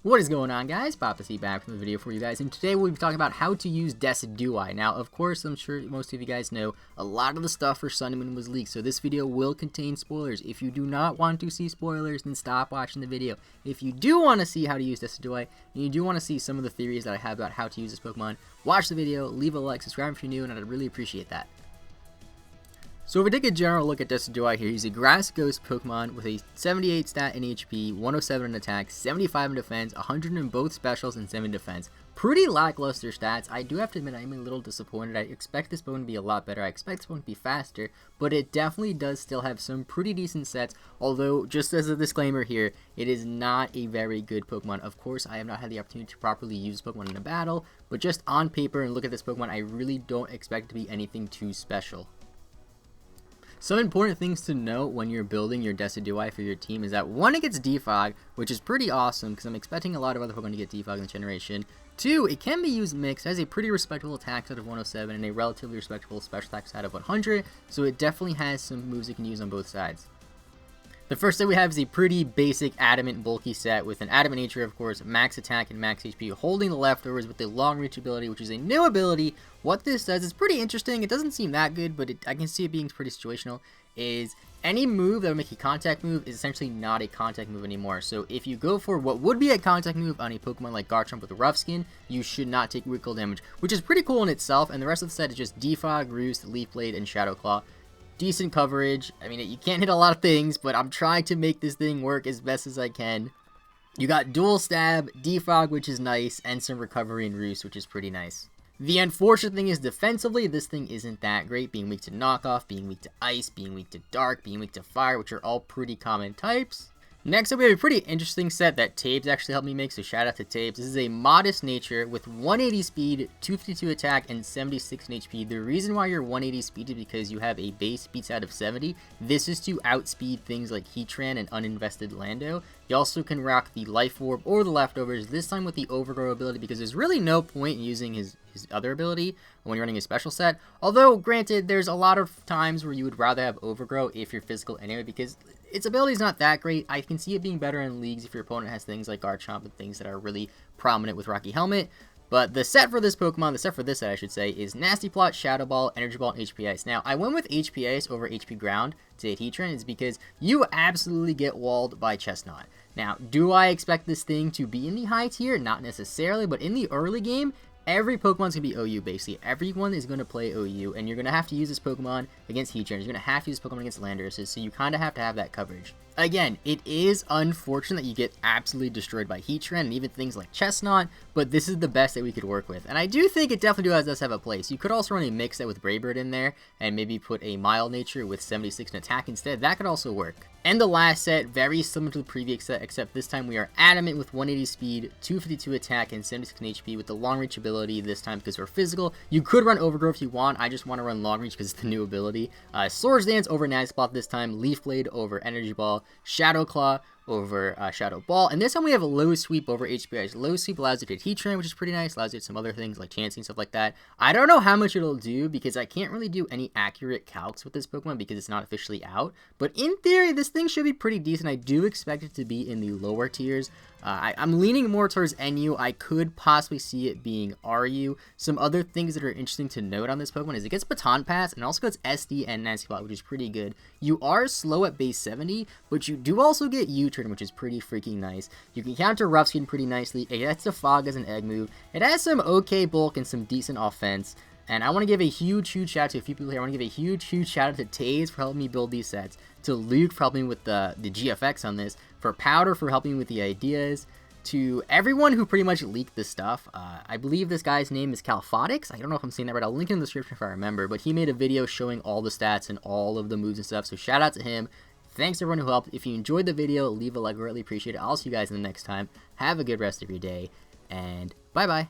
What is going on, guys? Papa C back from the video for you guys, and today we'll be talking about how to use Decidueye. Now, of course, I'm sure most of you guys know a lot of the stuff for Sun and Moon was leaked, so this video will contain spoilers. If you do not want to see spoilers, then stop watching the video. If you do want to see how to use Decidueye, and you do want to see some of the theories that I have about how to use this Pokemon, watch the video, leave a like, subscribe if you're new, and I'd really appreciate that. So if we take a general look at Decidueye here, he's a Grass Ghost Pokemon with a 78 stat in HP, 107 in attack, 75 in defense, 100 in both specials, and 7 in defense. Pretty lackluster stats. I do have to admit I'm a little disappointed. I expect this Pokemon to be a lot better. I expect this Pokemon to be faster, but it definitely does still have some pretty decent sets, although just as a disclaimer here, it is not a very good Pokemon. Of course, I have not had the opportunity to properly use Pokemon in a battle, but just on paper and look at this Pokemon, I really don't expect it to be anything too special. Some important things to note when you're building your Decidueye for your team is that 1, it gets Defog, which is pretty awesome because I'm expecting a lot of other Pokemon to get Defog in this generation. 2, it can be used mixed, has a pretty respectable attack stat of 107 and a relatively respectable special attack stat of 100, so it definitely has some moves it can use on both sides. The first set we have is a pretty basic Adamant bulky set with an Adamant nature, of course, max attack and max HP, holding the leftovers with the long reach ability, which is a new ability. What this does is pretty interesting. It doesn't seem that good, but I can see it being pretty situational. Is any move that would make a contact move is essentially not a contact move anymore. So if you go for what would be a contact move on a Pokemon like Garchomp with a rough skin, you should not take recoil damage, which is pretty cool in itself. And the rest of the set is just Defog, Roost, Leaf Blade, and Shadow Claw. Decent coverage. I mean, you can't hit a lot of things, but I'm trying to make this thing work as best as I can. You got Dual Stab, Defog, which is nice, and some Recovery and Roost, which is pretty nice. The unfortunate thing is defensively, this thing isn't that great, being weak to Knockoff, being weak to Ice, being weak to Dark, being weak to Fire, which are all pretty common types. Next up, we have a pretty interesting set that Tabes actually helped me make, so shout out to Tabes. This is a Modest Nature with 180 speed, 252 attack, and 76 in HP. The reason why you're 180 speed is because you have a base speed stat of 70. This is to outspeed things like Heatran and Uninvested Lando. You also can rock the Life Orb or the Leftovers, this time with the Overgrow ability, because there's really no point in using his other ability when you're running a special set. Although, granted, there's a lot of times where you would rather have Overgrow if you're physical anyway, because its ability is not that great. I can see it being better in leagues if your opponent has things like Garchomp and things that are really prominent with Rocky Helmet. But the set for this Pokemon, the set for this set I should say, is Nasty Plot, Shadow Ball, Energy Ball, and HP Ice. Now, I went with HP Ice over HP Ground to hit Heatran is because you absolutely get walled by Chestnut. Now, do I expect this thing to be in the high tier? Not necessarily, but in the early game, every Pokemon's going to be OU, basically. Everyone is going to play OU, and you're going to have to use this Pokemon against Heatran. You're going to have to use this Pokemon against Landorus, so you kind of have to have that coverage. Again, it is unfortunate that you get absolutely destroyed by Heatran and even things like Chestnut, but this is the best that we could work with. And I do think it definitely does have a place. You could also run a mix set with Braybird in there, and maybe put a Mild Nature with 76 in attack instead. That could also work. And the last set, very similar to the previous set, except this time we are Adamant with 180 speed, 252 attack, and 76 in HP with the long reach ability this time because we're physical. You could run Overgrow if you want. I just want to run long reach because it's the new ability. Swords Dance over Nasty Plot this time, Leaf Blade over Energy Ball, Shadow Claw over Shadow Ball, and this time we have a Low Sweep over HP Ice. Low Sweep allows you to hit Heatran, which is pretty nice, allows you to hit some other things like Chansey and stuff like that. I don't know how much it'll do because I can't really do any accurate calcs with this Pokemon because it's not officially out, but in theory this thing should be pretty decent. I do expect it to be in the lower tiers. I'm leaning more towards NU. I could possibly see it being RU. Some other things that are interesting to note on this Pokemon is it gets Baton Pass and also gets SD and Nasty Plot, which is pretty good. You are slow at base 70, but you do also get U-Turn, which is pretty freaking nice. You can counter Rough Skin pretty nicely. It gets the Fog as an egg move. It has some okay bulk and some decent offense. And I want to give a huge shout out to a few people here. I want to give a huge shout out to Taze for helping me build these sets, to Luke for helping me with the GFX on this, for Powder for helping me with the ideas, to everyone who pretty much leaked this stuff. I believe this guy's name is Calphotics. I don't know if I'm saying that right. I'll link it in the description if I remember. But he made a video showing all the stats and all of the moves and stuff. So shout out to him. Thanks everyone who helped. If you enjoyed the video, leave a like. I greatly appreciate it. I'll see you guys in the next time. Have a good rest of your day. And bye-bye.